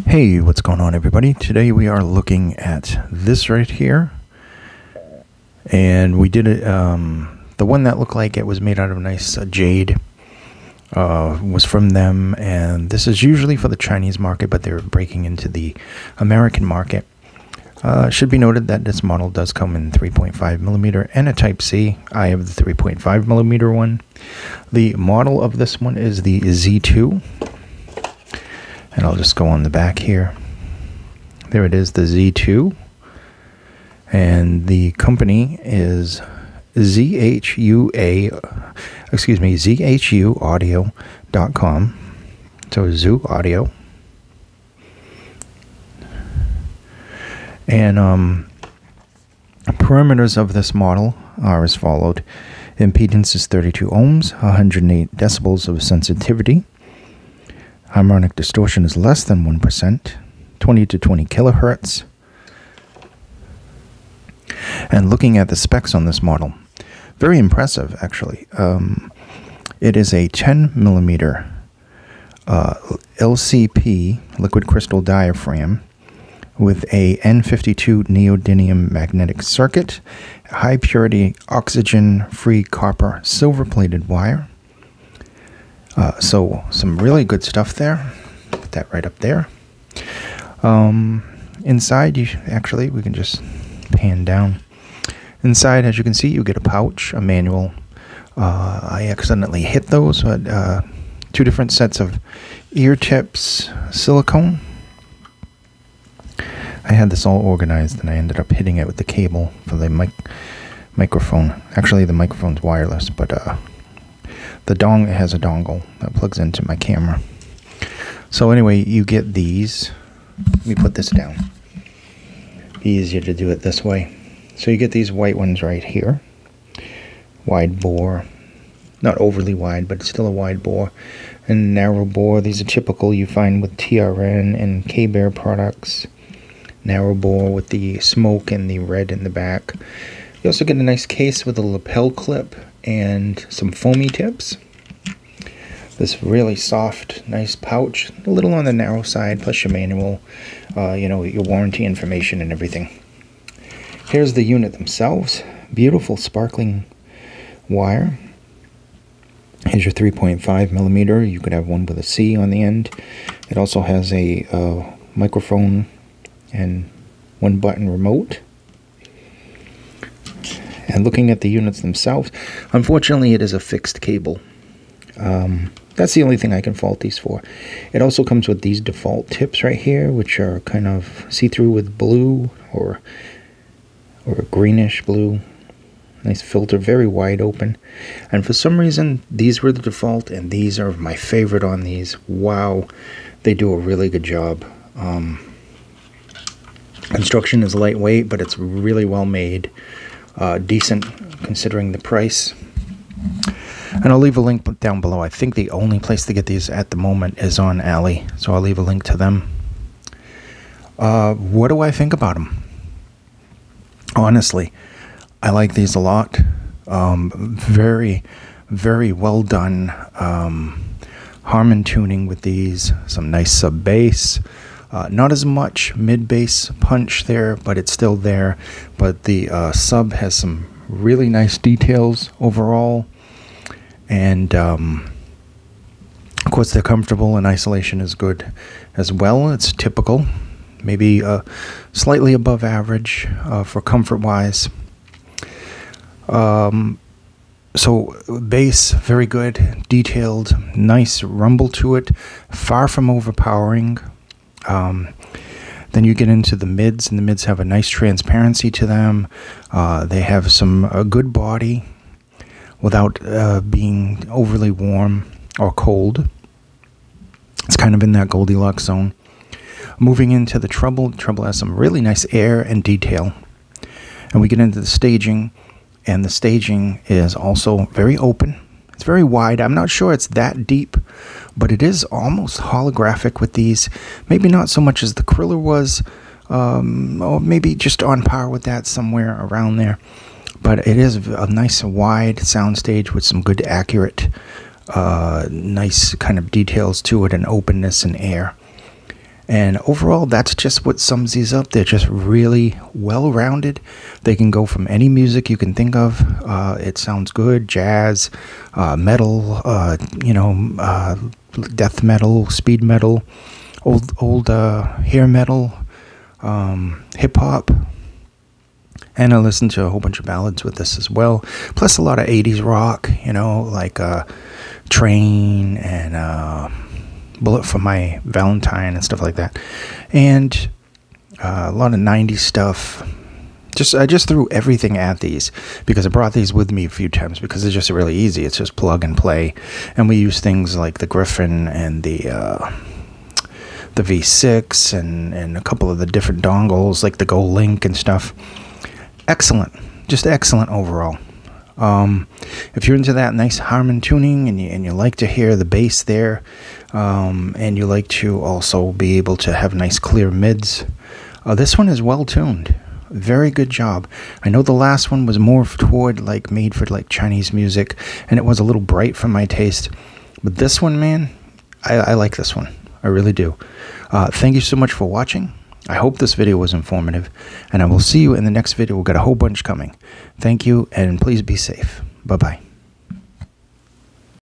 Hey, what's going on, everybody? Today we are looking at this right here, and we did it. The one that looked like it was made out of nice jade was from them, and this is usually for the Chinese market, but they're breaking into the American market. Should be noted that this model does come in 3.5 millimeter and a Type C. I have the 3.5 millimeter one. The model of this one is the Z2. And I'll just go on the back here. There it is, the Z2. And the company is ZHUaudio.com. So Zoo Audio. And parameters of this model are as followed. Impedance is 32 ohms, 108 decibels of sensitivity. Harmonic distortion is less than 1%, 20 to 20 kilohertz. And looking at the specs on this model, very impressive actually. It is a 10 millimeter LCP liquid crystal diaphragm with a N52 neodymium magnetic circuit, high purity oxygen free copper silver plated wire. So some really good stuff there. Put that right up there. Inside, we can just pan down. Inside, as you can see, you get a pouch, a manual. I accidentally hit those, but two different sets of ear tips, silicone. I had this all organized, and I ended up hitting it with the cable for the microphone. Actually, the microphone's wireless, but the has a dongle that plugs into my camera. So anyway, you get these. Let me put this down. Be easier to do it this way. So you get these white ones right here. Wide bore. Not overly wide, but it's still a wide bore. And narrow bore. These are typical you find with TRN and K-Bear products. Narrow bore with the smoke and the red in the back. You also get a nice case with a lapel clip and some foamy tips. This really soft, nice pouch, a little on the narrow side, plus your manual, your warranty information and everything. Here's the unit themselves. Beautiful sparkling wire. Here's your 3.5 millimeter. You could have one with a C on the end. It also has a microphone and one button remote. And looking at the units themselves, unfortunately it is a fixed cable. That's the only thing I can fault these for. It also comes with these default tips right here, which are kind of see-through with blue or greenish blue. Nice filter, very wide open. And for some reason, these were the default, and these are my favorite on these. Wow, they do a really good job. Construction is lightweight, but it's really well made. Decent considering the price. And I'll leave a link down below. I think the only place to get these at the moment is on Ali, so I'll leave a link to them. What do I think about them? Honestly, I like these a lot. Very, very well done Harman tuning with these. Some nice sub bass. Not as much mid-bass punch there, but it's still there. But the sub has some really nice details overall. And, of course, they're comfortable, and isolation is good as well. It's typical. Maybe slightly above average for comfort-wise. So bass, very good. Detailed, nice rumble to it. Far from overpowering. Then you get into the mids, and the mids have a nice transparency to them. They have a good body without being overly warm or cold. It's kind of in that Goldilocks zone. Moving into the treble has some really nice air and detail. And we get into the staging, and the staging is also very open. It's very wide. I'm not sure it's that deep, but it is almost holographic with these. Maybe not so much as the Kriller was, or maybe just on par with that, somewhere around there. But it is a nice wide soundstage with some good accurate, nice kind of details to it, and openness and air. And overall, that's just what sums these up. They're just really well-rounded. They can go from any music you can think of. It sounds good: jazz, metal, death metal, speed metal, old hair metal, hip hop. And I listen to a whole bunch of ballads with this as well. Plus a lot of 80s rock, like Train and Bullet for My Valentine and stuff like that. And a lot of 90s stuff. I just threw everything at these because I brought these with me a few times because it's just really easy. It's just plug and play. And we use things like the Griffin and the V6 and a couple of the different dongles like the Go Link and stuff. Excellent, just excellent overall. If you're into that nice Harman tuning and you like to hear the bass there, and you like to also be able to have nice clear mids, this one is well tuned. Very good job. I know the last one was more toward made for Chinese music, and it was a little bright for my taste. But this one, man, I like this one. I really do. Thank you so much for watching. I hope this video was informative, and I will see you in the next video. We've got a whole bunch coming. Thank you, and please be safe. Bye-bye.